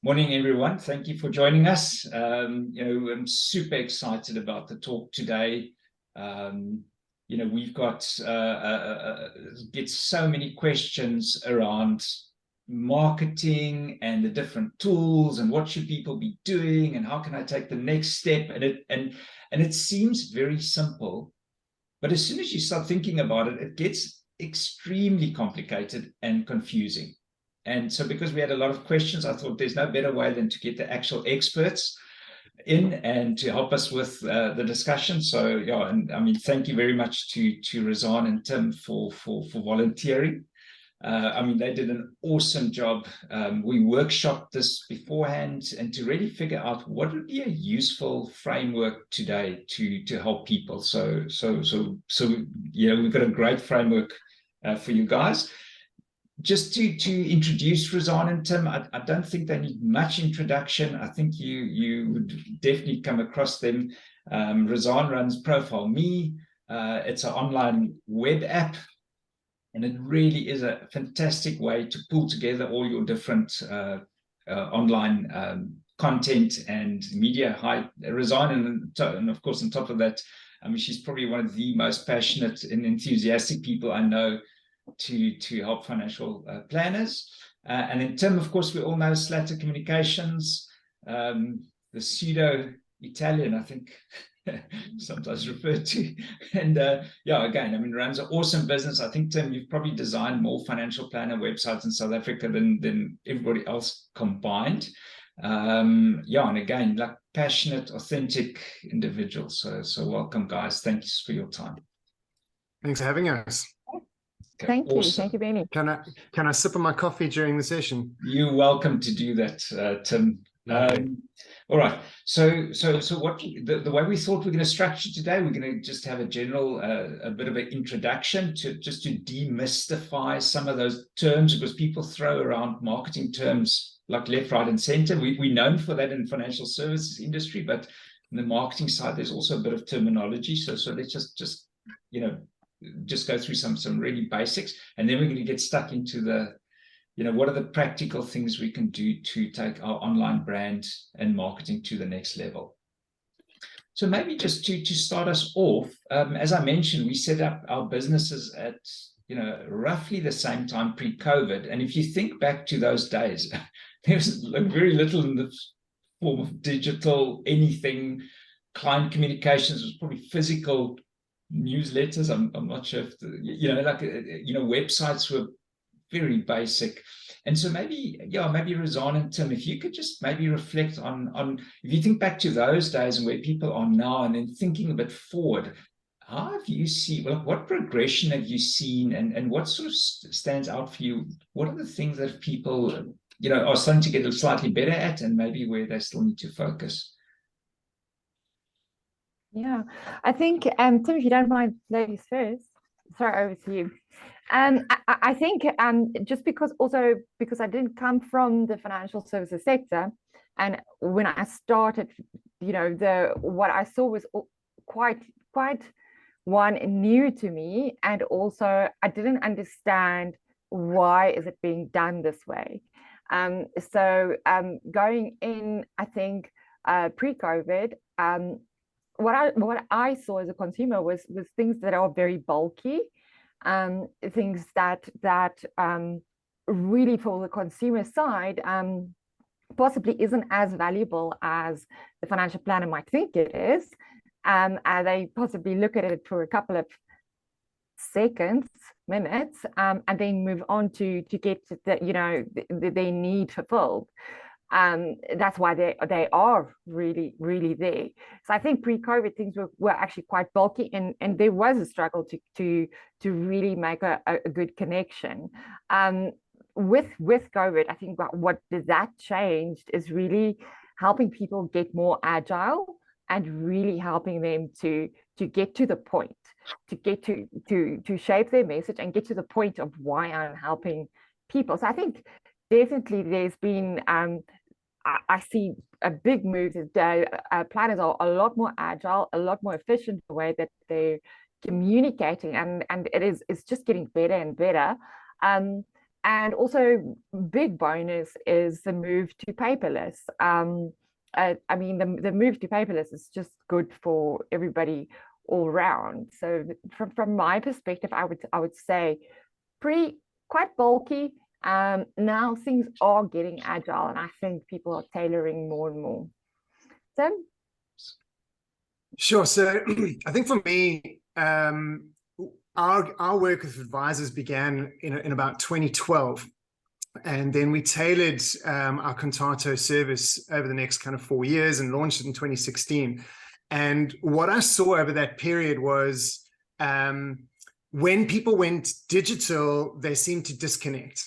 Morning, everyone. Thank you for joining us. I'm super excited about the talk today. We've got get so many questions around marketing and the different tools and what should people be doing and how can I take the next step. And it seems very simple, but as soon as you start thinking about it, it gets extremely complicated and confusing. And so because we had a lot of questions, I thought there's no better way than to get the actual experts in and to help us with the discussion. So, yeah, and I mean, thank you very much to Razan and Tim for volunteering. They did an awesome job. We workshopped this beforehand and to really figure out what would be a useful framework today to help people. So we've got a great framework for you guys. Just to introduce Razan and Tim, I don't think they need much introduction. I think you would definitely come across them. Razan runs Profile Me. It's an online web app, and it really is a fantastic way to pull together all your different online content and media. Razan, and of course, on top of that, she's probably one of the most passionate and enthusiastic people I know to help financial planners. And then Tim, of course, we all know Slatter Communications, the pseudo-Italian, I think, sometimes referred to. And again, runs an awesome business. I think, Tim, you've probably designed more financial planner websites in South Africa than everybody else combined. And again, like passionate, authentic individuals. So welcome, guys. Thanks for your time. Thanks for having us. Okay, thank you. awesome. Thank you, Benny. Can I sip on my coffee during the session? You're welcome to do that, Tim. All right. So what the way we thought we're going to structure today, we're going to just have a general, a bit of an introduction to demystify some of those terms, because people throw around marketing terms like left, right, and center. We're known for that in financial services industry, but in the marketing side, there's also a bit of terminology. So let's just go through some really basics, and then we're going to get stuck into the, what are the practical things we can do to take our online brand and marketing to the next level. So maybe just to start us off, as I mentioned, we set up our businesses at roughly the same time pre-COVID, and if you think back to those days, there was very little in the form of digital anything. Client communications was probably physical newsletters. I'm not sure if websites were very basic. And so maybe Razan and Tim, if you could just maybe reflect on if you think back to those days and where people are now, and then thinking a bit forward, how have you seen, what progression have you seen, and what sort of stands out for you? What are the things that people are starting to get slightly better at, and maybe where they still need to focus? Yeah, I think, Tim, if you don't mind, ladies first, throw over to you. I think just because I didn't come from the financial services sector, and when I started, what I saw was quite one new to me, and also I didn't understand why is it being done this way. So going in, I think pre-COVID, what I saw as a consumer was things that are very bulky, things that really for the consumer side possibly isn't as valuable as the financial planner might think it is. And they possibly look at it for a couple of seconds, minutes, and then move on to get their need fulfilled. That's why they are really there. So I think pre-COVID things were actually quite bulky, and there was a struggle to really make a good connection. With COVID, I think what that changed is really helping people get more agile, and really helping them to get to the point, to get to shape their message and get to the point of why I'm helping people. So I think definitely there's been I see a big move today. Planners are a lot more agile, a lot more efficient the way that they're communicating, and it's just getting better and better. And also, big bonus is the move to paperless. I mean, the move to paperless is just good for everybody all round. So from my perspective, I would say quite bulky. Now things are getting agile, and I think people are tailoring more and more. So Sure. So I think for me, our work with advisors began in about 2012. And then we tailored our Contato service over the next kind of 4 years and launched it in 2016. And what I saw over that period was when people went digital, they seemed to disconnect,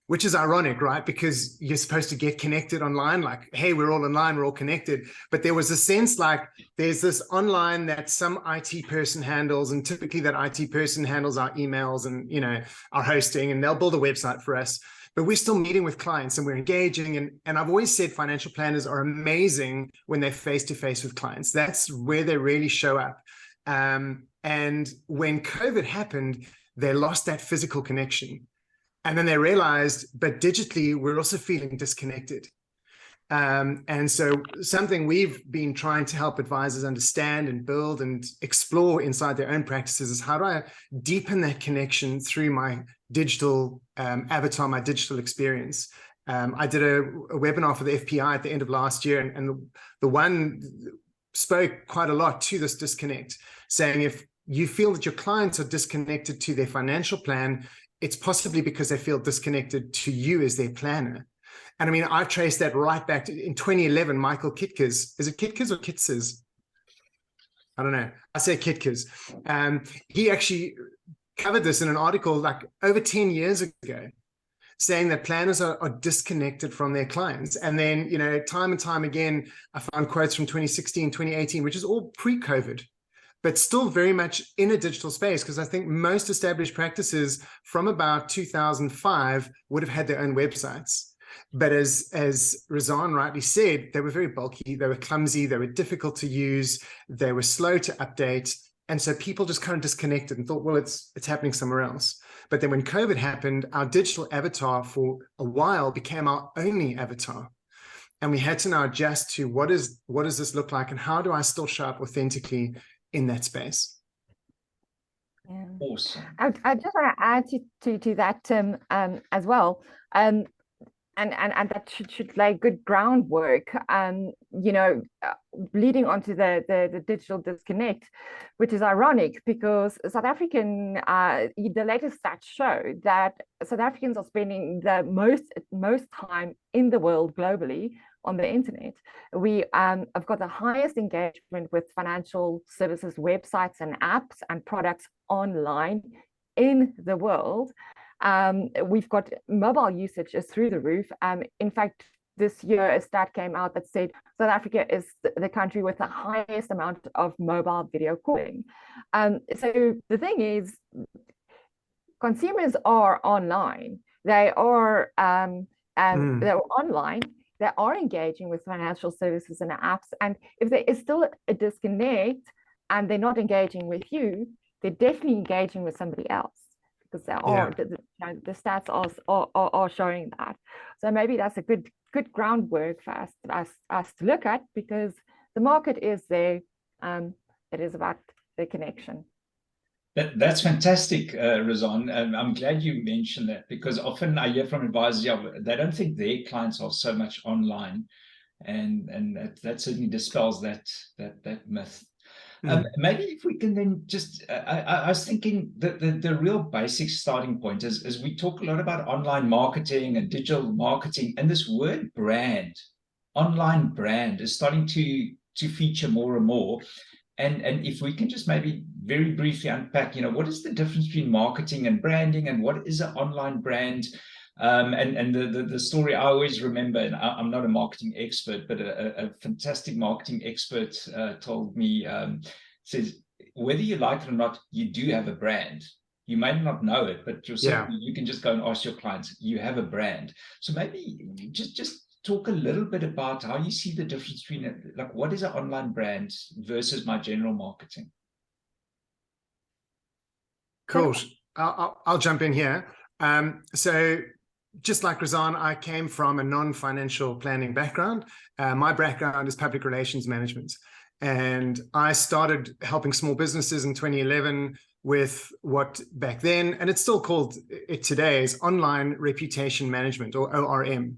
which is ironic, right? Because you're supposed to get connected online, like, hey, we're all online, we're all connected. But there was a sense like there's this online that some IT person handles, and typically that IT person handles our emails and, you know, our hosting, and they'll build a website for us. But we're still meeting with clients and we're engaging. And I've always said financial planners are amazing when they're face-to-face with clients. That's where they really show up. And when COVID happened, they lost that physical connection. And then they realized, but digitally, we're also feeling disconnected. And so something we've been trying to help advisors understand and build and explore inside their own practices is, how do I deepen that connection through my digital avatar, my digital experience? I did a webinar for the FPI at the end of last year, and the one spoke quite a lot to this disconnect, saying if you feel that your clients are disconnected to their financial plan, it's possibly because they feel disconnected to you as their planner. And I mean, I've traced that right back to in 2011, Michael Kitkus. Is it Kitkus or Kitzes? I don't know. I say Kitkus. He actually covered this in an article like over 10 years ago, saying that planners are disconnected from their clients. And then, you know, time and time again, I found quotes from 2016, 2018, which is all pre-COVID, but still very much in a digital space, because I think most established practices from about 2005 would have had their own websites. But as Razan rightly said, they were very bulky, they were clumsy, they were difficult to use, they were slow to update. And so people just kind of disconnected and thought, well, it's happening somewhere else. But then when COVID happened, our digital avatar for a while became our only avatar. And we had to now adjust to what does this look like, and how do I still show up authentically in that space? yeah. Awesome. I just want to add to that as well. And that should lay good groundwork, you know, leading onto the digital disconnect, which is ironic because South African, the latest stats show that South Africans are spending the most time in the world globally on the internet. We have got the highest engagement with financial services websites and apps and products online in the world. We've got mobile usage is through the roof. In fact, this year a stat came out that said South Africa is the country with the highest amount of mobile video calling. So the thing is, consumers are online. They're online. They are engaging with financial services and apps. And if there is still a disconnect and they're not engaging with you, they're definitely engaging with somebody else, because there are the stats are showing that. So maybe that's a good groundwork for us to look at, because the market is there. It is about the connection. That's fantastic, Razan. I'm glad you mentioned that, because often I hear from advisors, they don't think their clients are so much online, and that certainly dispels that myth. Maybe if we can then just, I was thinking that the real basic starting point is we talk a lot about online marketing and digital marketing, and this word brand, online brand, is starting to feature more and more. And if we can just maybe very briefly unpack, you know, what is the difference between marketing and branding, and what is an online brand? And the story I always remember, and I'm not a marketing expert, but a fantastic marketing expert told me, says, whether you like it or not, you do have a brand. You may not know it, but you can just go and ask your clients, you have a brand. So maybe just talk a little bit about how you see the difference between, like, what is an online brand versus my general marketing? Cool. I'll jump in here. So just like Razan, I came from a non-financial planning background. My background is public relations management. And I started helping small businesses in 2011 with what back then, and it's still called it today, is online reputation management, or ORM.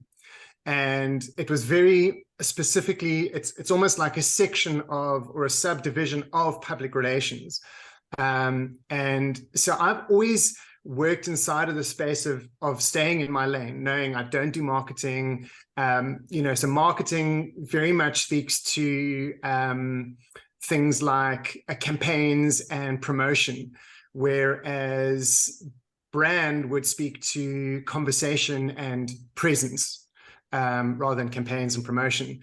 And it was very specifically, it's almost like a section of, or a subdivision of, public relations. And so I've always worked inside of the space of staying in my lane, knowing I don't do marketing. So marketing very much speaks to things like campaigns and promotion, whereas brand would speak to conversation and presence, rather than campaigns and promotion.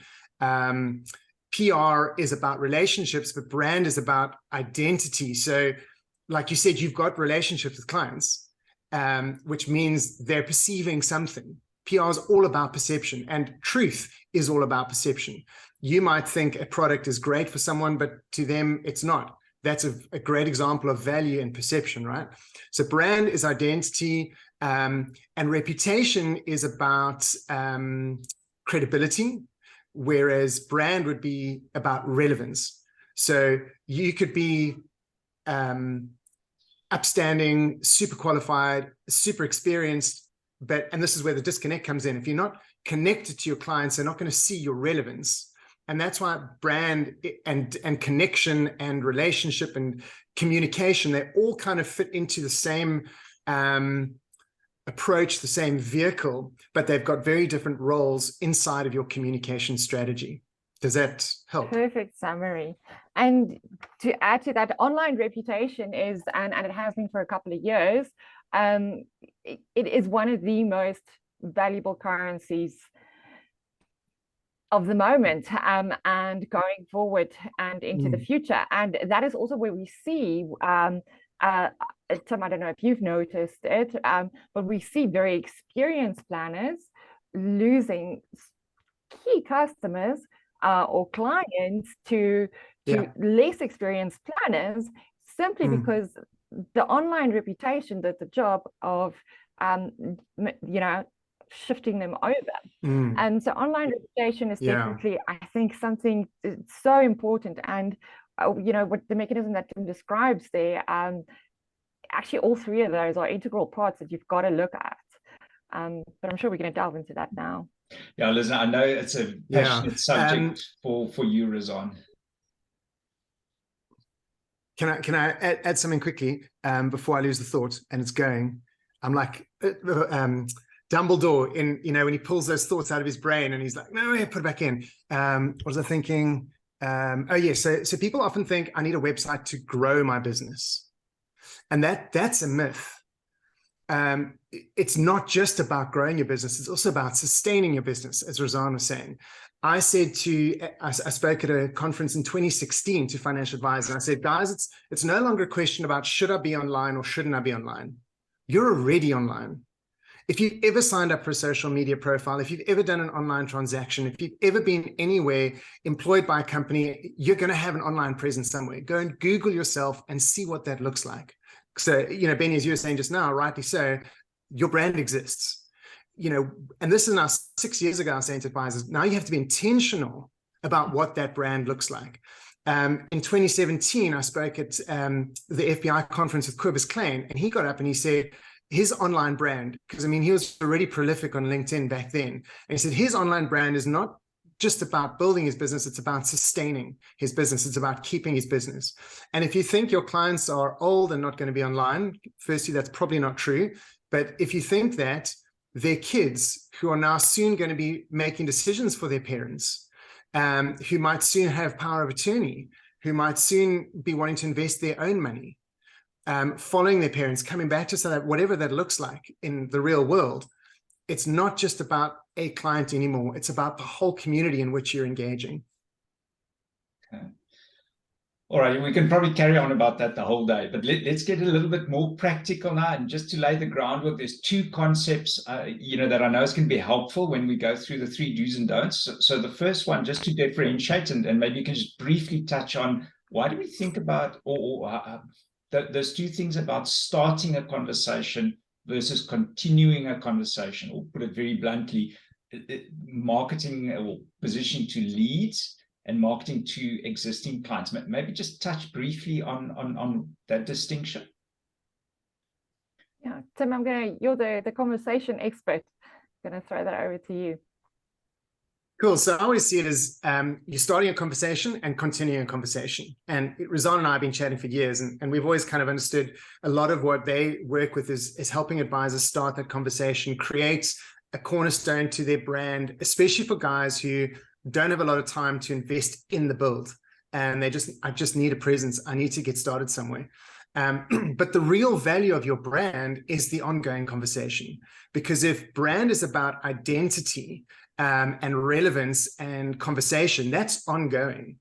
PR is about relationships, but brand is about identity. So like you said, you've got relationships with clients, which means they're perceiving something. PR is all about perception, and truth is all about perception. You might think a product is great for someone, but to them, it's not. That's a great example of value and perception, right? So brand is identity, and reputation is about credibility, whereas brand would be about relevance. So you could be upstanding, super qualified, super experienced, and this is where the disconnect comes in. If you're not connected to your clients, they're not going to see your relevance. And that's why brand and connection and relationship and communication, they all kind of fit into the same approach, the same vehicle, but they've got very different roles inside of your communication strategy. Does that help? Perfect summary. And to add to that, online reputation is, and it has been for a couple of years, it is one of the most valuable currencies of the moment, and going forward and into the future. And that is also where we see, Tom, I don't know if you've noticed it, but we see very experienced planners losing key customers or clients to less experienced planners, simply because the online reputation did the job of shifting them over. And so online reputation is definitely, I think, something so important. And what the mechanism that Tim describes there, actually all three of those are integral parts that you've got to look at. But I'm sure we're going to delve into that now. Yeah, listen, I know it's a passionate subject for you, Razan. Can I add something quickly before I lose the thought? And it's going. I'm like Dumbledore in, when he pulls those thoughts out of his brain and he's like, no, put it back in. What was I thinking? So people often think I need a website to grow my business. And that's a myth. It's not just about growing your business. It's also about sustaining your business, as Razan was saying. I spoke at a conference in 2016 to financial advisors. And I said, guys, it's no longer a question about should I be online or shouldn't I be online? You're already online. If you've ever signed up for a social media profile, if you've ever done an online transaction, if you've ever been anywhere employed by a company, you're going to have an online presence somewhere. Go and Google yourself and see what that looks like. So, Benny, as you were saying just now, rightly so, your brand exists. And this is now 6 years ago, I was saying to advisors, now you have to be intentional about what that brand looks like. In 2017, I spoke at the FBI conference with Cobus Klein, and he got up and he said, his online brand, because he was already prolific on LinkedIn back then. And he said his online brand is not just about building his business, it's about sustaining his business. It's about keeping his business. And if you think your clients are old and not going to be online, firstly, that's probably not true. But if you think that their kids who are now soon going to be making decisions for their parents, who might soon have power of attorney, who might soon be wanting to invest their own money, following their parents, coming back to so that whatever that looks like in the real world, it's not just about a client anymore. It's about the whole community in which you're engaging. Okay. All right, we can probably carry on about that the whole day, but let's get a little bit more practical now. And just to lay the groundwork, there's two concepts, that I know is going to be helpful when we go through the 3 do's and don'ts. So the first one, just to differentiate, and maybe you can just briefly touch on, why do we think about those 2 things about starting a conversation versus continuing a conversation, or put it very bluntly, marketing or positioning to leads and marketing to existing clients. Maybe just touch briefly on that distinction. Yeah, Tim, you're the conversation expert. I'm going to throw that over to you. Cool. So I always see it as you're starting a conversation and continuing a conversation. And Razan and I have been chatting for years, and we've always kind of understood a lot of what they work with is helping advisors start that conversation, create a cornerstone to their brand, especially for guys who don't have a lot of time to invest in the build. And I just need a presence. I need to get started somewhere. But the real value of your brand is the ongoing conversation. Because if brand is about identity, and relevance and conversation, that's ongoing.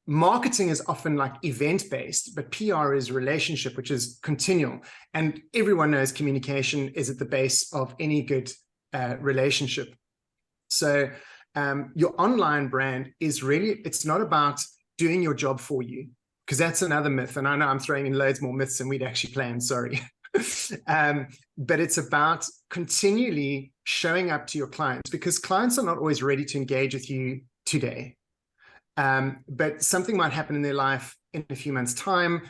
Marketing is often like event-based, but PR is relationship, which is continual. And everyone knows communication is at the base of any good relationship. So your online brand is really, it's not about doing your job for you, because that's another myth. And I know I'm throwing in loads more myths than we'd actually planned, sorry. But it's about continually showing up to your clients, because clients are not always ready to engage with you today. But something might happen in their life in a few months' time.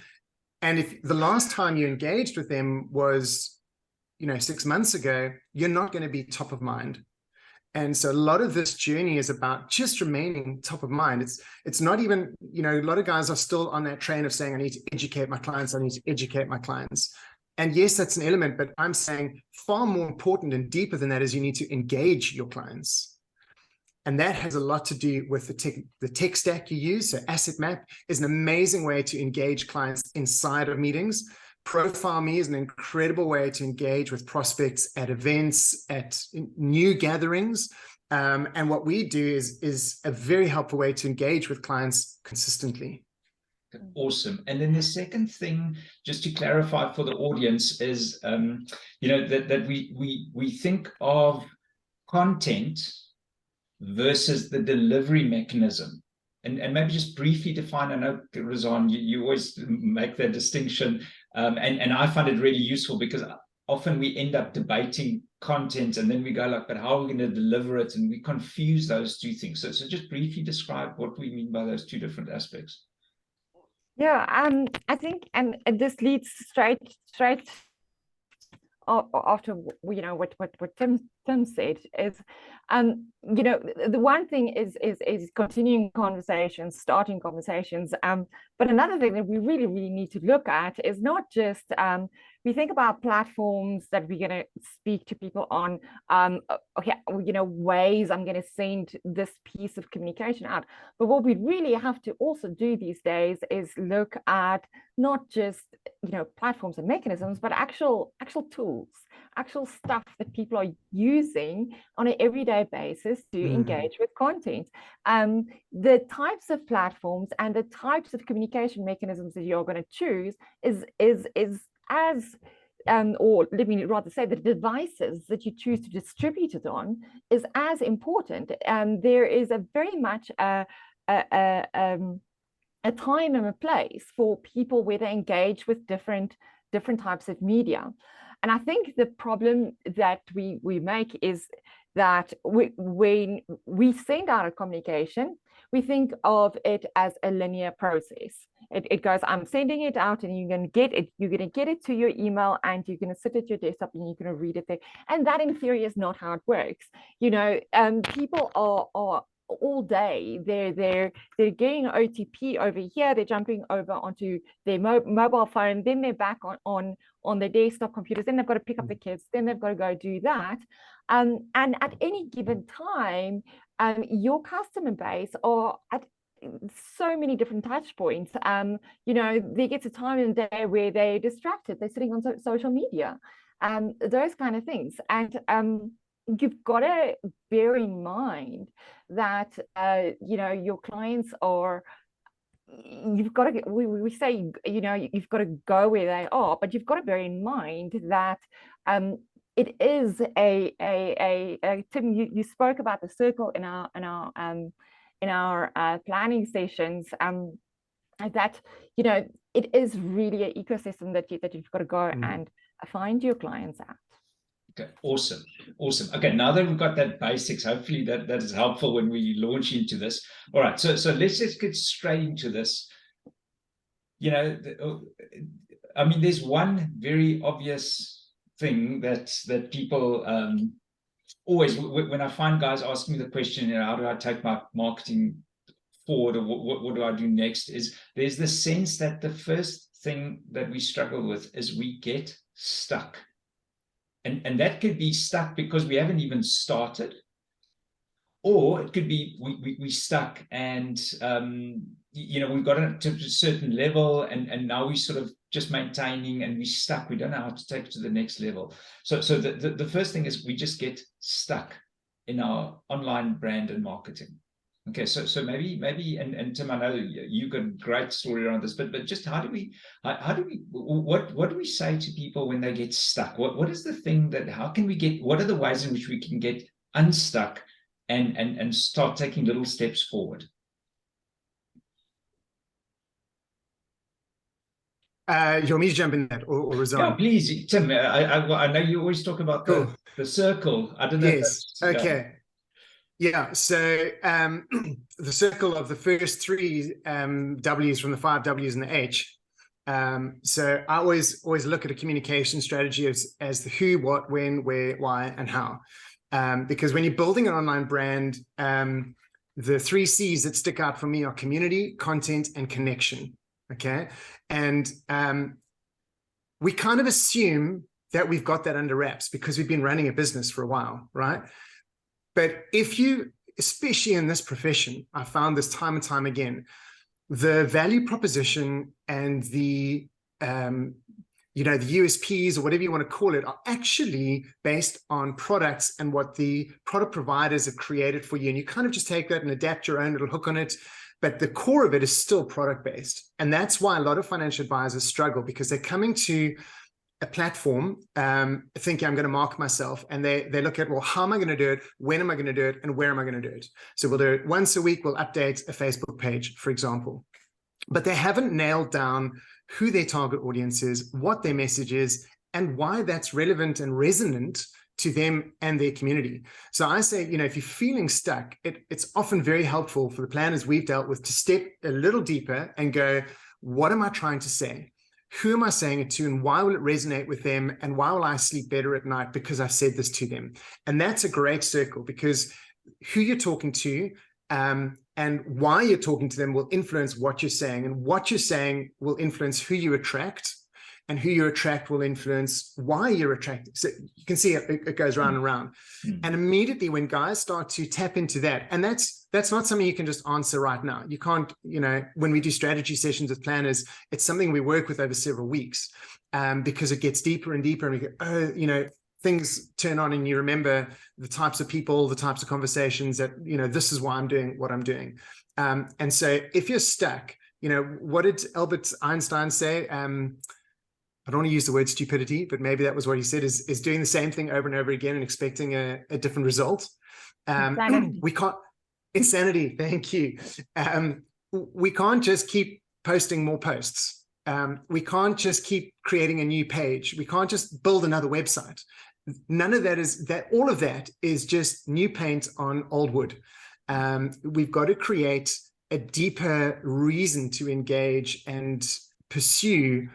And if the last time you engaged with them was, 6 months ago, you're not going to be top of mind. And so a lot of this journey is about just remaining top of mind. It's not even, a lot of guys are still on that train of saying, I need to educate my clients. I need to educate my clients. And yes, that's an element, but I'm saying far more important and deeper than that is you need to engage your clients. And that has a lot to do with the tech stack you use. So Asset Map is an amazing way to engage clients inside of meetings. Profile Me is an incredible way to engage with prospects at events, at new gatherings. And what we do is a very helpful way to engage with clients consistently. Awesome. And then the second thing, just to clarify for the audience, is that we think of content versus the delivery mechanism. And maybe just briefly define. I know, Razan, you always make that distinction, and I find it really useful, because often we end up debating content and then we go like, but how are we going to deliver it? And we confuse those two things. So just briefly describe what we mean by those two different aspects. Yeah, I think, and this leads straight after what Tim said is, the one thing is continuing conversations, starting conversations. But another thing that we really need to look at is not just we think about platforms that we're going to speak to people on. Ways I'm going to send this piece of communication out. But what we really have to also do these days is look at not just platforms and mechanisms, but actual tools, actual stuff that people are using on an everyday basis to engage with content. The types of platforms and the types of communication mechanisms that you're going to choose is as or let me rather say the devices that you choose to distribute it on is as important. There is a very much a time and a place for people where they engage with different types of media. And I think the problem that we make is that when we send out a communication, we think of it as a linear process. It goes, I'm sending it out and you're going to get it. You're going to get it to your email and you're going to sit at your desktop and you're going to read it there. And that in theory is not how it works. People are all day they're getting OTP over here, they're jumping over onto their mobile phone, then they're back on their desktop computers, then they've got to pick up the kids, then they've got to go do that. And at any given time, your customer base are at so many different touch points. There gets a time in the day where they're distracted, they're sitting on social media, those kind of things. And you've got to bear in mind that your clients are, you've got to, we say, you've got to go where they are, but you've got to bear in mind that it is Tim, you spoke about the circle in our planning sessions, that it is really an ecosystem that you've got to go and find your clients at. Okay, awesome. Okay, now that we've got that basics, hopefully that is helpful when we launch into this. All right, so let's just get straight into this. I mean, there's one very obvious thing that people always, when I find guys asking me the question, how do I take my marketing forward, or what do I do next, is there's the sense that the first thing that we struggle with is we get stuck. And that could be stuck because we haven't even started, or it could be we stuck and we've got to a certain level, and now we sort of just maintaining, and we're stuck. We don't know how to take it to the next level. So the first thing is we just get stuck in our online brand and marketing. Okay, so maybe and Tim, I know you got a great story around this, but just what do we say to people when they get stuck? What is the thing what are the ways in which we can get unstuck and start taking little steps forward? You want me to jump in that or resign? Yeah, please, Tim. I know you always talk about the circle. I don't know. Yes. Okay. Yeah, so the circle of the first three W's from the 5 W's and the H. So I always look at a communication strategy as the who, what, when, where, why, and how. Because when you're building an online brand, the 3 C's that stick out for me are community, content, and connection. Okay, and we kind of assume that we've got that under wraps because we've been running a business for a while, right? But if you, especially in this profession, I found this time and time again, the value proposition and the USPs or whatever you want to call it are actually based on products and what the product providers have created for you. And you kind of just take that and adapt your own little hook on it. But the core of it is still product-based. And that's why a lot of financial advisors struggle, because they're coming to a platform thinking I'm going to market myself, and they look at, well, how am I going to do it, when am I going to do it, and where am I going to do it? So we'll do it once a week, we'll update a Facebook page, for example, but they haven't nailed down who their target audience is, what their message is, and why that's relevant and resonant to them and their community. So I say, if you're feeling stuck, it's often very helpful for the planners we've dealt with to step a little deeper and go, what am I trying to say? Who am I saying it to, and why will it resonate with them, and why will I sleep better at night because I've said this to them? And that's a great circle, because who you're talking to and why you're talking to them will influence what you're saying, and what you're saying will influence who you attract, and who you attract will influence why you're attracted. So you can see it goes round and round. And immediately when guys start to tap into that, and that's not something you can just answer right now. You can't, when we do strategy sessions with planners, it's something we work with over several weeks because it gets deeper and deeper, and we go, things turn on, and you remember the types of people, the types of conversations that, this is why I'm doing what I'm doing. And so if you're stuck, what did Albert Einstein say? I don't want to use the word stupidity, but maybe that was what he said, is doing the same thing over and over again and expecting a different result. We can't, insanity, thank you. We can't just keep posting more posts. We can't just keep creating a new page. We can't just build another website. None of that is that. All of that is just new paint on old wood. We've got to create a deeper reason to engage and pursue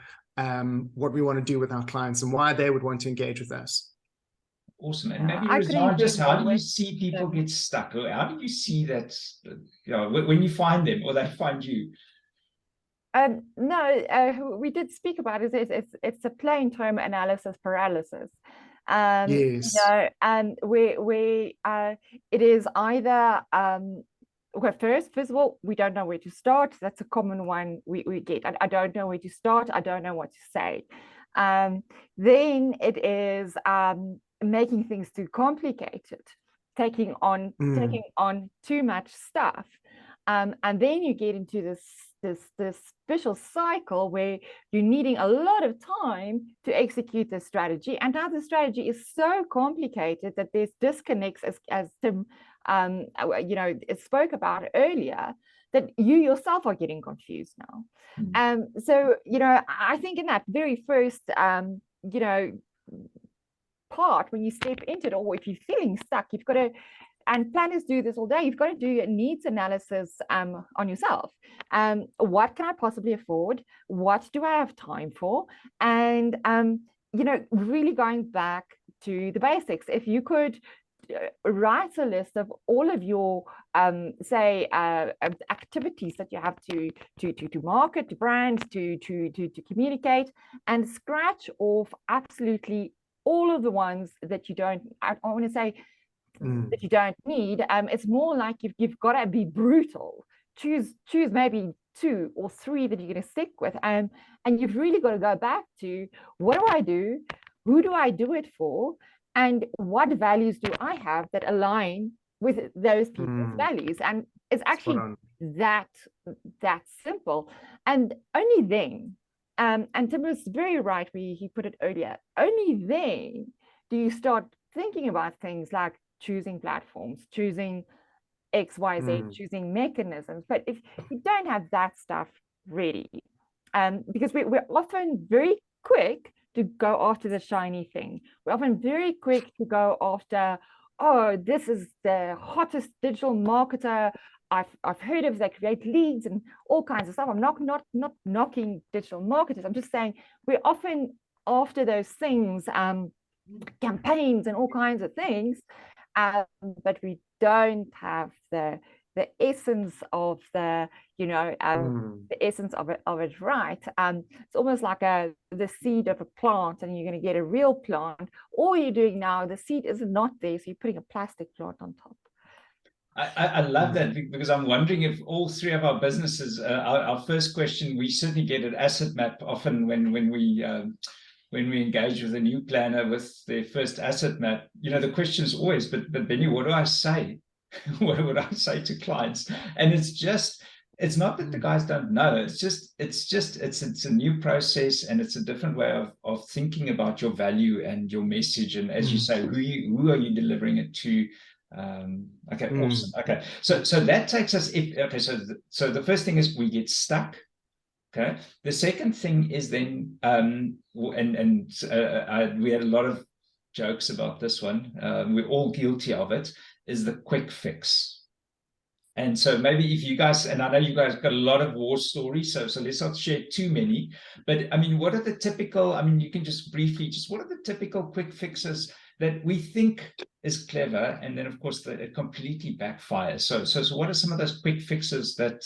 what we want to do with our clients and why they would want to engage with us. Awesome. And maybe Rizwan, just how do you see people get stuck? Or how do you see that, when you find them or they find you? No, we did speak about it. It's a plain term, analysis paralysis. Yes. And it is either well, first of all, we don't know where to start. That's a common one we get. I don't know where to start. I don't know what to say. Then it is making things too complicated, taking on too much stuff. And then you get into this vicious cycle where you're needing a lot of time to execute the strategy. And now the strategy is so complicated that there's disconnects, as Tim spoke about earlier, that you yourself are getting confused now. So I think in that very first you know, part when you step into it, or if you're feeling stuck, you've got to, and planners do this all day, you've got to do a needs analysis on yourself. What can I possibly afford? What do I have time for? And, you know, really going back to the basics. If you could write a list of all of your say activities that you have to market, to brand, to communicate, and scratch off absolutely all of the ones that you don't, I want to say, that you don't need. It's more like you've got to be brutal. Choose maybe 2 or 3 that you're going to stick with, and you've really got to go back to, what do I do? Who do I do it for? And what values do I have that align with those people's values? And it's actually that simple. And only then, and Tim was very right where he put it earlier, only then do you start thinking about things like choosing platforms, choosing XYZ, choosing mechanisms. But if you don't have that stuff ready, because we're often very quick to go after the shiny thing. We're often very quick to go after, oh, this is the hottest digital marketer I've heard of. They create leads and all kinds of stuff. I'm not knocking digital marketers. I'm just saying we're often after those things, campaigns and all kinds of things, but we don't have the essence of the, you know, the essence of it right. It's almost like the seed of a plant, and you're going to get a real plant. All you're doing now, the seed is not there, so you're putting a plastic plant on top. I love that, because I'm wondering if all 3 of our businesses, our first question, we certainly get an asset map often when we engage with a new planner with their first asset map. You know, the question is always, but Benny, what do I say? What would I say to clients? And it's not that the guys don't know. It's a new process, and it's a different way of thinking about your value and your message. And as you say, who are you delivering it to? Okay, awesome. Okay, so that takes us. So the first thing is we get stuck. Okay. The second thing is then, we had a lot of jokes about this one. We're all guilty of it. Is the quick fix. And so maybe if you guys, and I know you guys got a lot of war stories, so let's not share too many. But I mean, what are the typical? I mean, you can just briefly, what are the typical quick fixes that we think is clever, and then of course it completely backfires. So what are some of those quick fixes that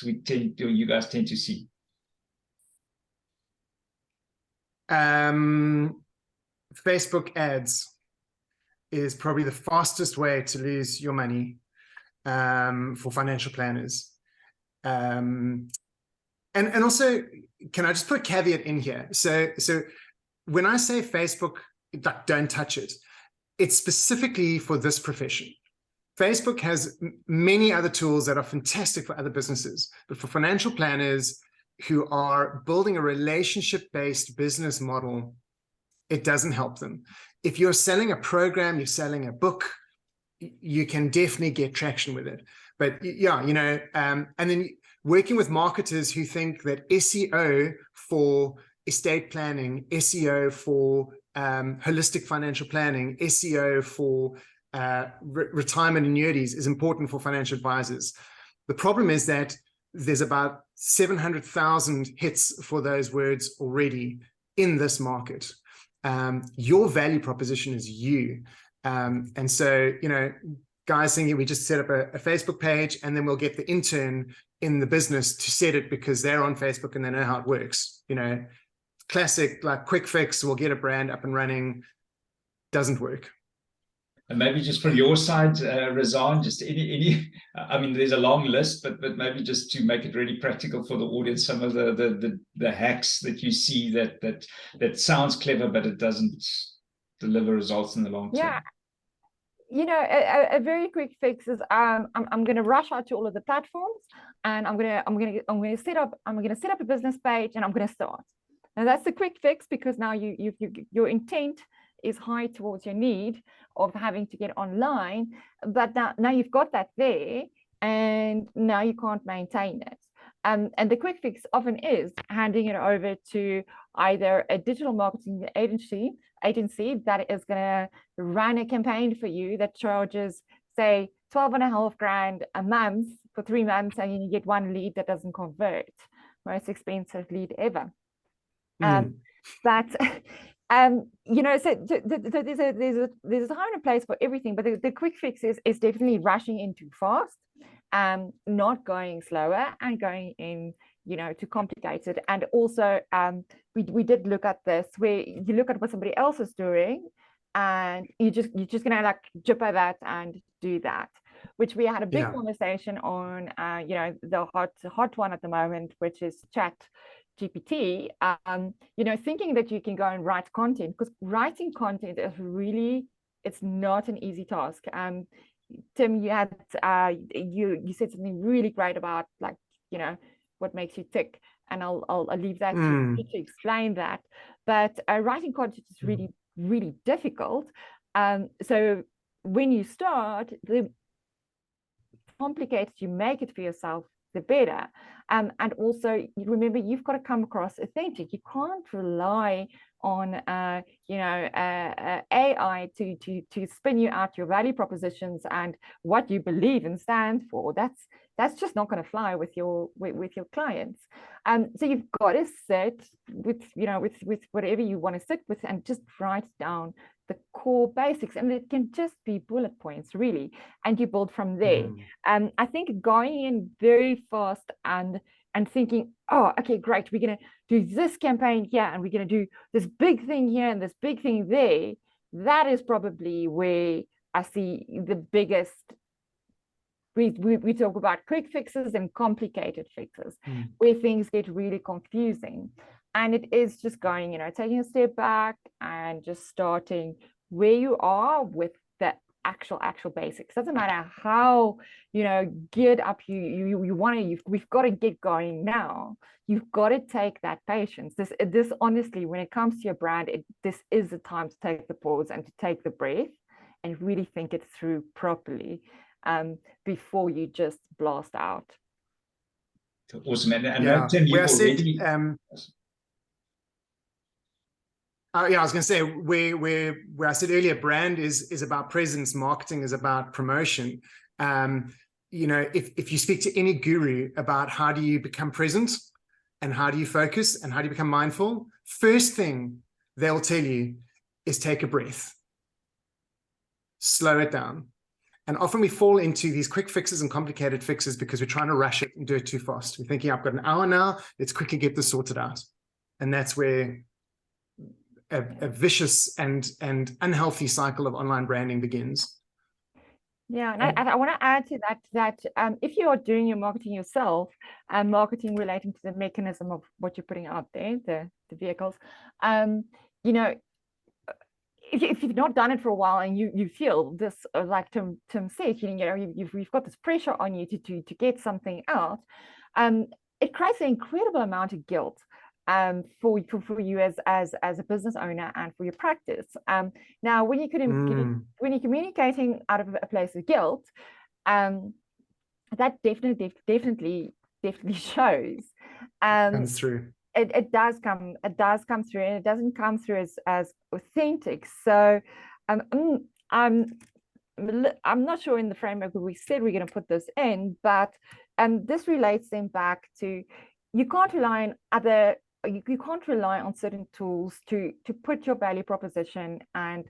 you guys tend to see? Facebook ads is probably the fastest way to lose your money for financial planners. And also, can I just put a caveat in here? So when I say Facebook, like, don't touch it, it's specifically for this profession. Facebook has many other tools that are fantastic for other businesses, but for financial planners who are building a relationship-based business model, it doesn't help them. If you're selling a program, you're selling a book, you can definitely get traction with it. But yeah, you know, and then working with marketers who think that SEO for estate planning, SEO for holistic financial planning, SEO for retirement annuities is important for financial advisors. The problem is that there's about 700,000 hits for those words already in this market. Your value proposition is you. And so, you know, guys thinking we just set up a Facebook page and then we'll get the intern in the business to set it because they're on Facebook and they know how it works. You know, classic, like, quick fix, we'll get a brand up and running, doesn't work. And maybe just from your side, Razan, just any, I mean, there's a long list, but maybe just to make it really practical for the audience, some of the hacks that you see that sounds clever, but it doesn't deliver results in the long term. Yeah. You know, a very quick fix is I'm going to rush out to all of the platforms, and I'm going to set up a business page, and I'm going to start. Now that's the quick fix, because now your intent is high towards your need of having to get online, but now you've got that there, and now you can't maintain it. And the quick fix often is handing it over to either a digital marketing agency that is going to run a campaign for you that charges, say, 12.5 grand a month for 3 months, and you get one lead that doesn't convert. Most expensive lead ever. But you know, so there's a time and a place for everything, but the quick fix is definitely rushing in too fast, not going slower and going in, you know, too complicated. And also we did look at this, where you look at what somebody else is doing and you're just gonna like jump over that and do that, which we had a big conversation on, you know, the hot one at the moment, which is chat GPT, you know, thinking that you can go and write content, because writing content is really, it's not an easy task. Tim, you had you said something really great about, like, you know, what makes you tick, and I'll leave that to you to explain that. But writing content is really, really difficult. So when you start, the complicated you make it for yourself, the better. And also remember, you've got to come across authentic. You can't rely on you know, AI to spin you out your value propositions and what you believe and stand for. That's just not going to fly with your clients. So you've got to sit with, you know, with whatever you want to sit with, and just write down the core basics, and it can just be bullet points, really, and you build from there. I think going in very fast and thinking, oh, okay, great, we're going to do this campaign here, and we're going to do this big thing here and this big thing there, that is probably where I see the biggest, we talk about quick fixes and complicated fixes, where things get really confusing. And it is just going, you know, taking a step back and just starting where you are with the actual basics. Doesn't matter how, you know, geared up you want to, we've got to get going now. You've got to take that patience. This honestly, when it comes to your brand, this is the time to take the pause and to take the breath and really think it through properly, before you just blast out. Awesome. And Tim, you've already... I was going to say, where I said earlier, brand is about presence, marketing is about promotion. You know, if you speak to any guru about how do you become present and how do you focus and how do you become mindful, first thing they'll tell you is take a breath, slow it down. And often we fall into these quick fixes and complicated fixes because we're trying to rush it and do it too fast. We're thinking, I've got an hour now, let's quickly get this sorted out. And that's where a vicious and unhealthy cycle of online branding begins. Yeah, and I want to add to that if you are doing your marketing yourself, and marketing relating to the mechanism of what you're putting out there, the vehicles, you know, if you've not done it for a while and you feel this, like Tim said, you know, you've got this pressure on you to get something out, it creates an incredible amount of guilt for you as a business owner and for your practice. Now, when you're communicating out of a place of guilt, that definitely shows. Comes through. It does come through, and it doesn't come through as authentic. So I'm not sure in the framework we said we're going to put this in, but this relates then back to, you can't rely on certain tools to put your value proposition and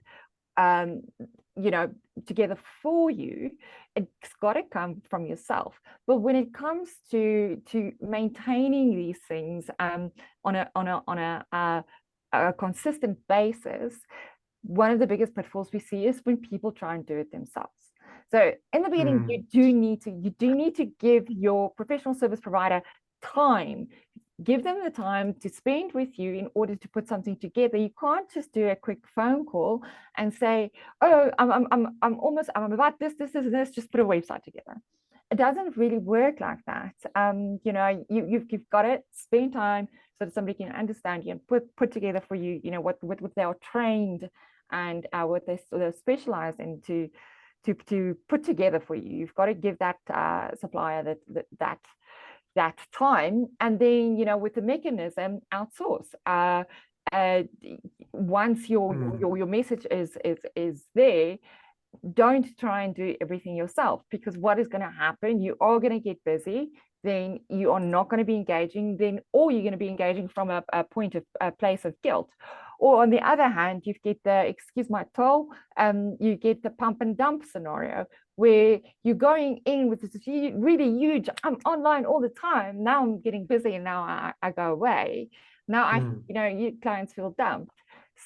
you know, together for you. It's got to come from yourself. But when it comes to maintaining these things on a consistent basis, one of the biggest pitfalls we see is when people try and do it themselves. So in the beginning, you do need to give your professional service provider time. Give them the time to spend with you in order to put something together. You can't just do a quick phone call and say, oh, I'm about this, just put a website together. It doesn't really work like that. You know, you've got to spend time so that somebody can understand you and put together for you, you know, what they are trained and what they're specialized in to put together for you. You've got to give that supplier that that time, and then, you know, with the mechanism, outsource. Once your message is there, don't try and do everything yourself, because what is going to happen, you are going to get busy, then you are not going to be engaging, then, or you're going to be engaging from a place of guilt. Or on the other hand, you get the, excuse my toll, you get the pump and dump scenario, where you're going in with this really huge, I'm online all the time, now I'm getting busy, and now I go away. Now you know, your clients feel dumped.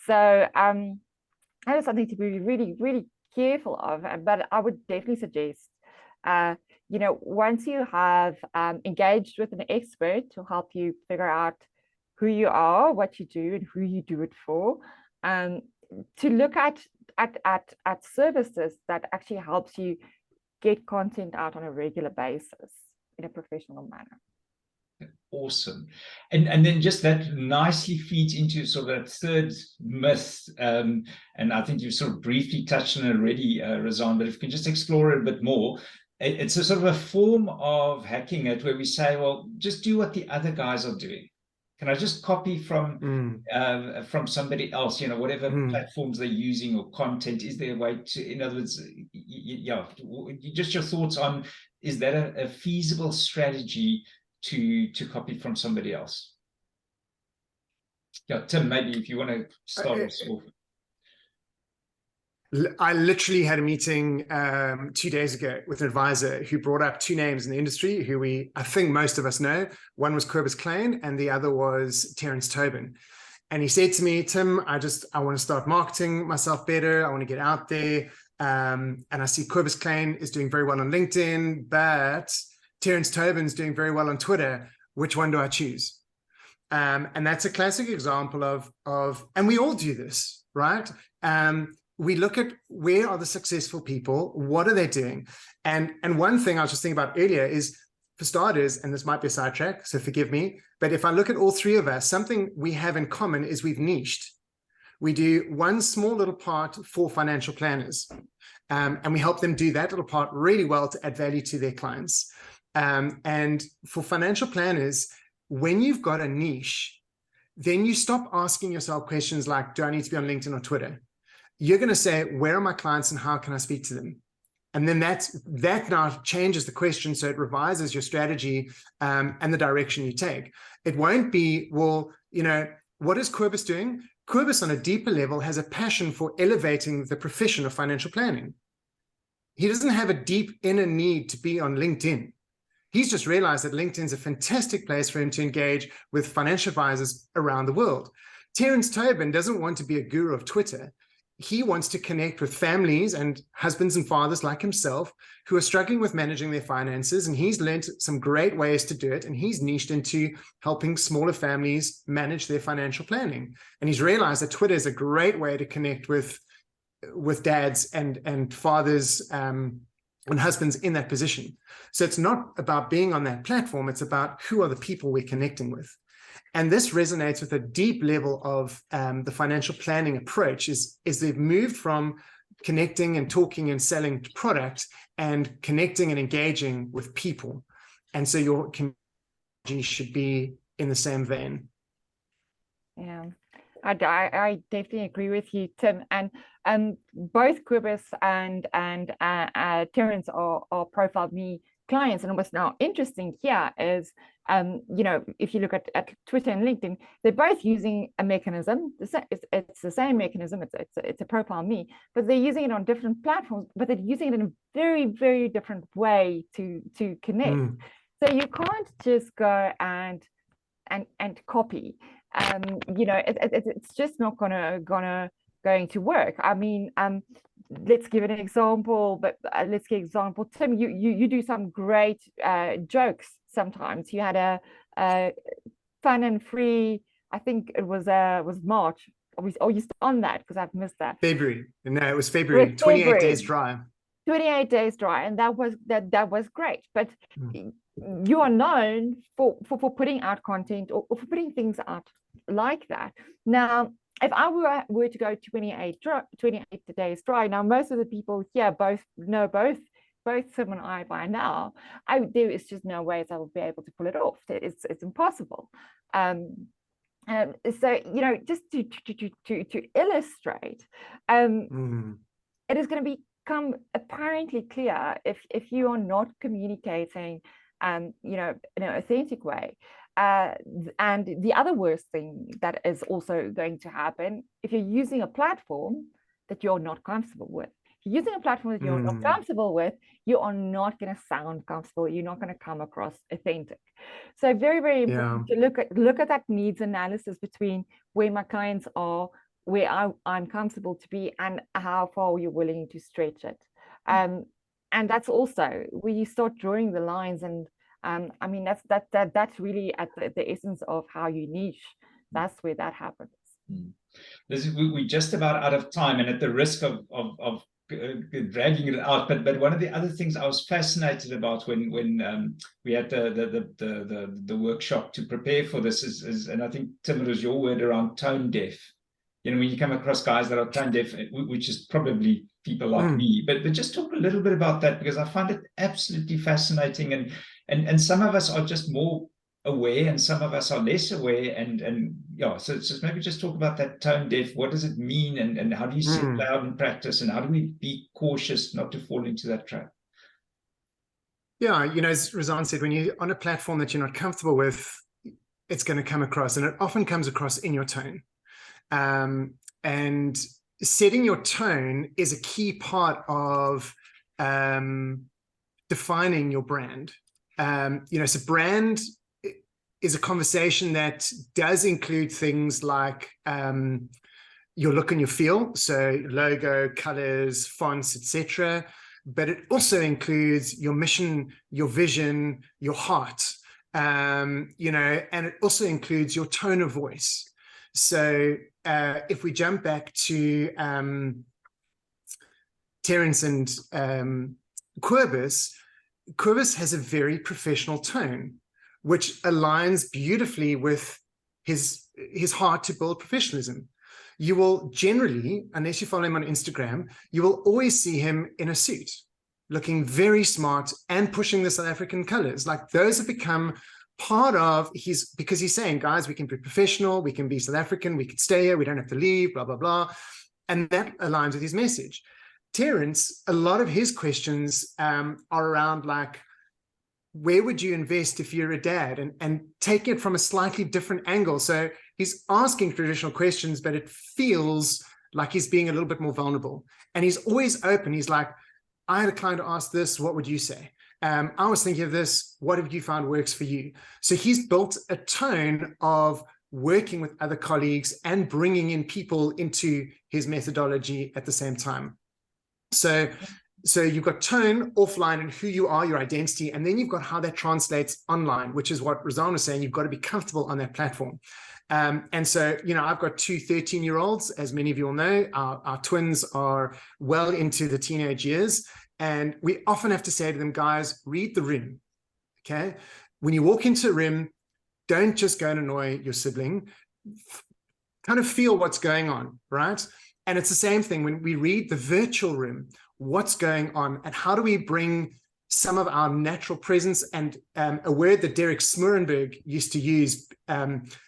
So that is something to be really, really careful of. But I would definitely suggest, you know, once you have engaged with an expert to help you figure out who you are, what you do, and who you do it for, to look at services that actually helps you get content out on a regular basis in a professional manner. Awesome. And then just that nicely feeds into sort of that third myth, and I think you've sort of briefly touched on it already, Razan, but if you can just explore it a bit more. It's a sort of a form of hacking it, where we say, well, just do what the other guys are doing. Can I just copy from somebody else, you know, whatever platforms they're using or content? Is there a way to, in other words, yeah, just your thoughts on, is that a feasible strategy to copy from somebody else? Yeah, Tim, maybe if you want to start us off. I literally had a meeting 2 days ago with an advisor who brought up two names in the industry who I think most of us know. One was Cobus Klein and the other was Terence Tobin. And he said to me, Tim, I want to start marketing myself better. I want to get out there. And I see Cobus Klein is doing very well on LinkedIn, but Terence Tobin's doing very well on Twitter. Which one do I choose? And that's a classic example of, and we all do this, right? We look at where are the successful people, what are they doing? And one thing I was just thinking about earlier is, for starters, and this might be a sidetrack, so forgive me, but if I look at all three of us, something we have in common is we've niched. We do one small little part for financial planners, and we help them do that little part really well to add value to their clients. And for financial planners, when you've got a niche, then you stop asking yourself questions like, do I need to be on LinkedIn or Twitter? You're going to say, where are my clients and how can I speak to them? And then that now changes the question. So it revises your strategy and the direction you take. It won't be, well, you know, what is Cobus doing? Cobus on a deeper level has a passion for elevating the profession of financial planning. He doesn't have a deep inner need to be on LinkedIn. He's just realized that LinkedIn is a fantastic place for him to engage with financial advisors around the world. Terence Tobin doesn't want to be a guru of Twitter. He wants to connect with families and husbands and fathers like himself who are struggling with managing their finances. And he's learned some great ways to do it. And he's niched into helping smaller families manage their financial planning. And he's realized that Twitter is a great way to connect with dads and fathers and husbands in that position. So it's not about being on that platform. It's about who are the people we're connecting with. And this resonates with a deep level of the financial planning approach is they've moved from connecting and talking and selling products and connecting and engaging with people. And so your community should be in the same vein. Yeah, I definitely agree with you, Tim. And both Cobus and Terence are Profile Me clients. And what's now interesting here is, you know, if you look at Twitter and LinkedIn, they're both using a mechanism. It's the same mechanism. It's a Profile Me, but they're using it on different platforms. But they're using it in a very, very different way to connect. So you can't just go and copy. You know, it's just not going to work. I mean, let's give it an example, but let's give example. Tim, you do some great jokes sometimes. You had a fun and free, I think it was March. Or you on that, because I've missed that. February. No, it was February. 28 days dry. 28 days dry, and that was great. But you are known for putting out content or for putting things out like that. Now, if I were to go 28 days dry, now most of the people here know both both Tim and I by now, there is just no ways I will be able to pull it off. It's impossible. So, you know, just to illustrate, it is going to become apparently clear if you are not communicating, you know, in an authentic way. And the other worst thing that is also going to happen, if you're using a platform that you're not comfortable with. If you're using a platform that you're not comfortable with, you are not going to sound comfortable. You're not going to come across authentic. So very, very important to look at that needs analysis between where my clients are, where I'm comfortable to be, and how far you're willing to stretch it. And that's also where you start drawing the lines. And I mean, that's really at the essence of how you niche. That's where that happens. We're just about out of time, and at the risk of dragging it out, but one of the other things I was fascinated about when we had the workshop to prepare for this is, and I think Tim, it was your word around tone deaf. You know, when you come across guys that are tone deaf, which is probably people like me, but just talk a little bit about that, because I find it absolutely fascinating, and some of us are just more aware and some of us are less aware, and yeah, so it's just maybe just talk about that tone deaf. What does it mean, and how do you see it out in practice, and how do we be cautious not to fall into that trap? Yeah, you know, as Razan said, when you're on a platform that you're not comfortable with, it's going to come across, and it often comes across in your tone. And setting your tone is a key part of defining your brand. You know, so brand is a conversation that does include things like your look and your feel, so logo, colors, fonts, etc. But it also includes your mission, your vision, your heart, you know, and it also includes your tone of voice. So if we jump back to Terence and Querbis has a very professional tone, which aligns beautifully with his heart to build professionalism. You will generally, unless you follow him on Instagram, you will always see him in a suit, looking very smart and pushing the South African colors. Like, those have become part of because he's saying, guys, we can be professional, we can be South African, we can stay here, we don't have to leave, blah, blah, blah. And that aligns with his message. Terence, a lot of his questions are around, like, where would you invest if you're a dad, and take it from a slightly different angle. So he's asking traditional questions, but it feels like he's being a little bit more vulnerable. And he's always open. He's like, I had a client ask this, what would you say? I was thinking of this, what have you found works for you? So he's built a tone of working with other colleagues and bringing in people into his methodology at the same time. So you've got tone offline and who you are, your identity, and then you've got how that translates online, which is what Razan was saying. You've got to be comfortable on that platform. And so, you know, I've got two 13-year-olds, as many of you all know. Our twins are well into the teenage years, and we often have to say to them, guys, read the room, okay? When you walk into a room, don't just go and annoy your sibling. Kind of feel what's going on, right? And it's the same thing when we read the virtual room. What's going on, and how do we bring some of our natural presence, and a word that Derek Smurenberg used to use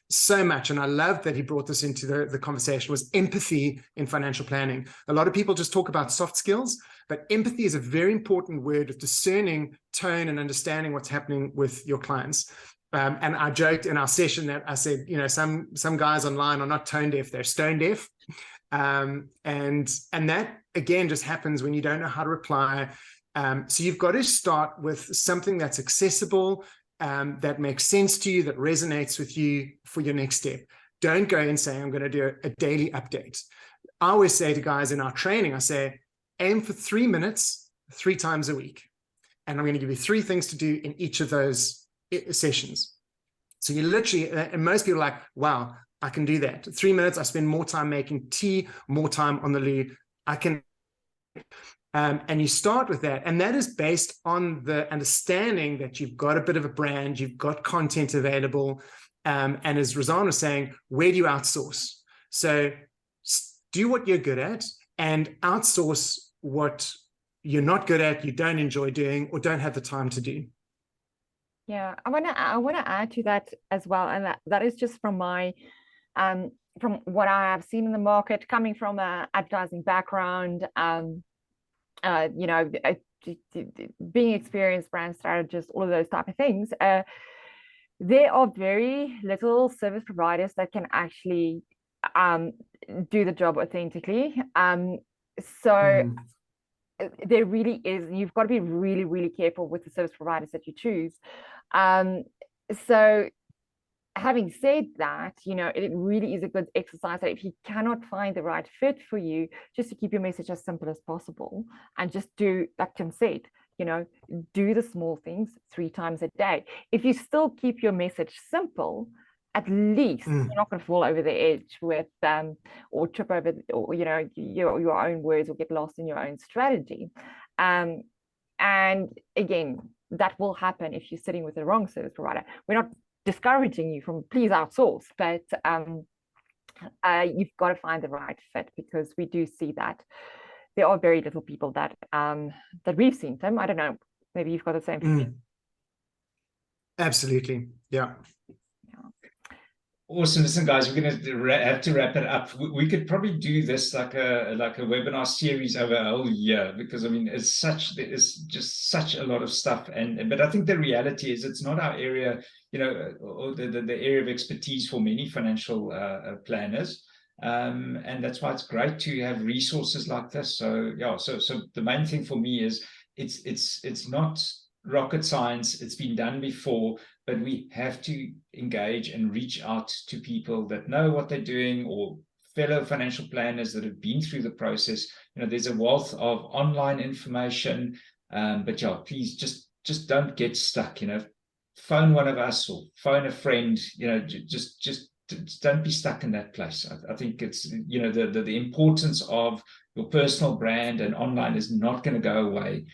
so much, and I love that he brought this into the conversation, was empathy in financial planning. A lot of people just talk about soft skills, but empathy is a very important word of discerning tone and understanding what's happening with your clients. And I joked in our session that I said, you know, some guys online are not tone deaf, they're stone deaf. And that again just happens when you don't know how to reply. So you've got to start with something that's accessible, that makes sense to you, that resonates with you for your next step. Don't go and say, I'm going to do a daily update. I always say to guys in our training, I say, aim for 3 minutes, 3 times a week. And I'm going to give you 3 things to do in each of those sessions. So you literally, and most people are like, wow, I can do that. 3 minutes, I spend more time making tea, more time on the loo. I can, and you start with that. And that is based on the understanding that you've got a bit of a brand, you've got content available. And as Razan was saying, where do you outsource? So do what you're good at and outsource what you're not good at, you don't enjoy doing, or don't have the time to do. Yeah, I wanna add to that as well, and that is just from my from what I have seen in the market, coming from a advertising background, you know, being experienced brand strategist, all of those type of things. There are very little service providers that can actually do the job authentically. So there really is, you've got to be really, really careful with the service providers that you choose. So having said that, you know, it really is a good exercise that if you cannot find the right fit for you, just to keep your message as simple as possible, and just do, like Tim said, you know, do the small things 3 times a day. If you still keep your message simple, at least you're not going to fall over the edge with or trip over, or you know, your own words, or get lost in your own strategy. And again, that will happen if you're sitting with the wrong service provider. We're not discouraging you from please outsource, but you've got to find the right fit, because we do see that there are very little people that that we've seen. Tim, I don't know, maybe you've got the same feeling. Absolutely, yeah. Awesome. Listen, guys, we're going to have to wrap it up. We could probably do this like a webinar series over a whole year, because I mean, there is just such a lot of stuff. But I think the reality is it's not our area, you know, or the area of expertise for many financial planners. And that's why it's great to have resources like this. So yeah, so the main thing for me is it's not rocket science. It's been done before, but we have to engage and reach out to people that know what they're doing, or fellow financial planners that have been through the process. You know, there's a wealth of online information, but yeah, please just don't get stuck. You know, phone one of us or phone a friend. You know, just don't be stuck in that place. I think it's, you know, the importance of your personal brand and online is not going to go away.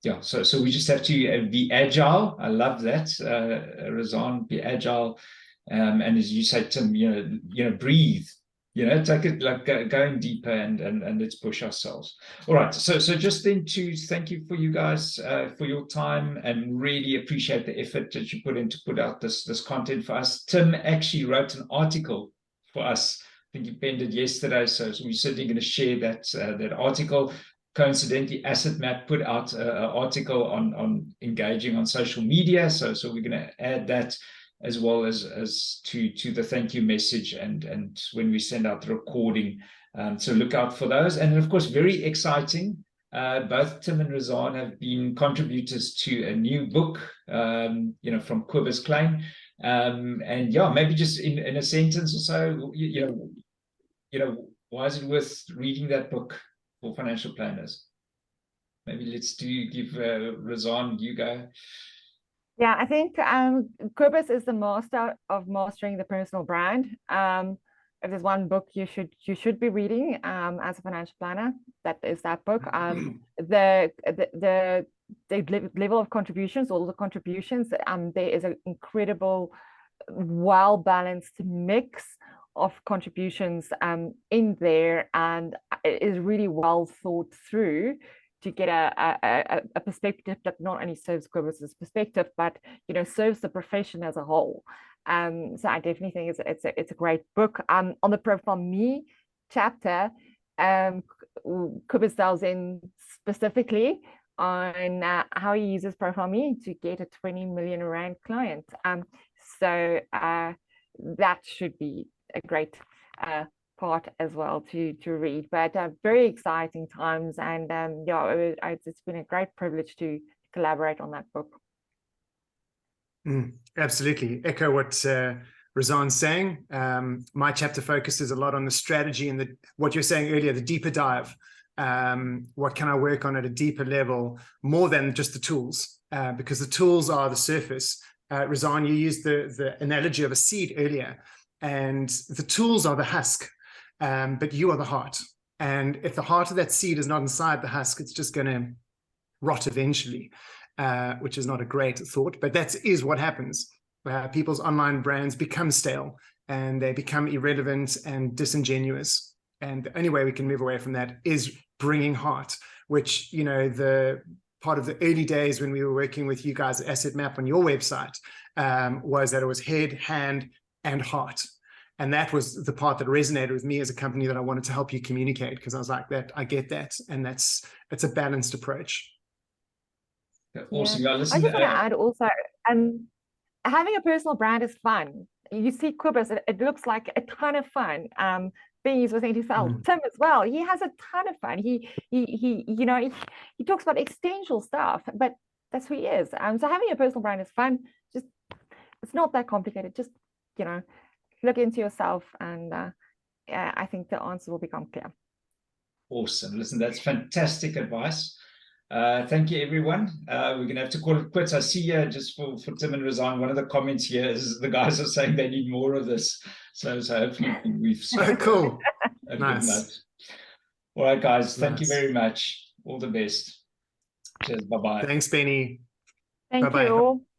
Yeah, so we just have to be agile. I love that, Razan, be agile, and as you say, Tim, you know, breathe. You know, take it like going deeper, and let's push ourselves. All right, so just then to thank you for you guys for your time, and really appreciate the effort that you put in to put out this content for us. Tim actually wrote an article for us. I think he penned it yesterday, so we're certainly going to share that article. Coincidentally, AssetMap put out an article on engaging on social media, so we're going to add that, as well as to the thank you message, and when we send out the recording. So look out for those. And of course, very exciting, both Tim and Razan have been contributors to a new book, you know, from Kobus Klein. And yeah, maybe just in a sentence or so, you know, why is it worth reading that book for financial planners? Maybe let's give Razan, you go. Yeah, I think Kobus is the master of mastering the personal brand. If there's one book you should be reading as a financial planner, that is that book. The level of contributions, all the contributions, there is an incredible, well-balanced mix of contributions in there, and it is really well thought through to get a perspective that not only serves Kobus's perspective, but, you know, serves the profession as a whole. So I definitely think it's a great book. On the Profile Me chapter, Kobus delves in specifically on how he uses Profile Me to get a 20 million rand client. So that should be a great part as well to read. But very exciting times, and yeah, it's been a great privilege to collaborate on that book. Absolutely, echo what Razan's saying. My chapter focuses a lot on the strategy and what you're saying earlier, the deeper dive. What can I work on at a deeper level, more than just the tools, because the tools are the surface. Razan, you used the analogy of a seed earlier, and the tools are the husk. But you are the heart. And if the heart of that seed is not inside the husk, it's just going to rot eventually, which is not a great thought. But that is what happens. People's online brands become stale, and they become irrelevant and disingenuous. And the only way we can move away from that is bringing heart, which, you know, the part of the early days when we were working with you guys at Asset Map on your website, was that it was head, hand, and heart. And that was the part that resonated with me as a company that I wanted to help you communicate, because I was like, that I get that. And it's a balanced approach. Awesome. I just want to add also, having a personal brand is fun. You see Cobus, it looks like a ton of fun. Bees was saying to himself, Tim as well, he has a ton of fun. He you know, he talks about existential stuff, but that's who he is. So having a personal brand is fun. Just, it's not that complicated. Just, you know, look into yourself, and I think the answer will become clear. Awesome. Listen, that's fantastic advice. Thank you, everyone. We're going to have to call it quits. I see here, just for Tim and Razan, one of the comments here is the guys are saying they need more of this. So hopefully we've cool. a Nice. good note. All right, guys. Thank you Nice. very much. All the best. Cheers. Bye-bye. Thanks, Benny. Thank Bye-bye. you all.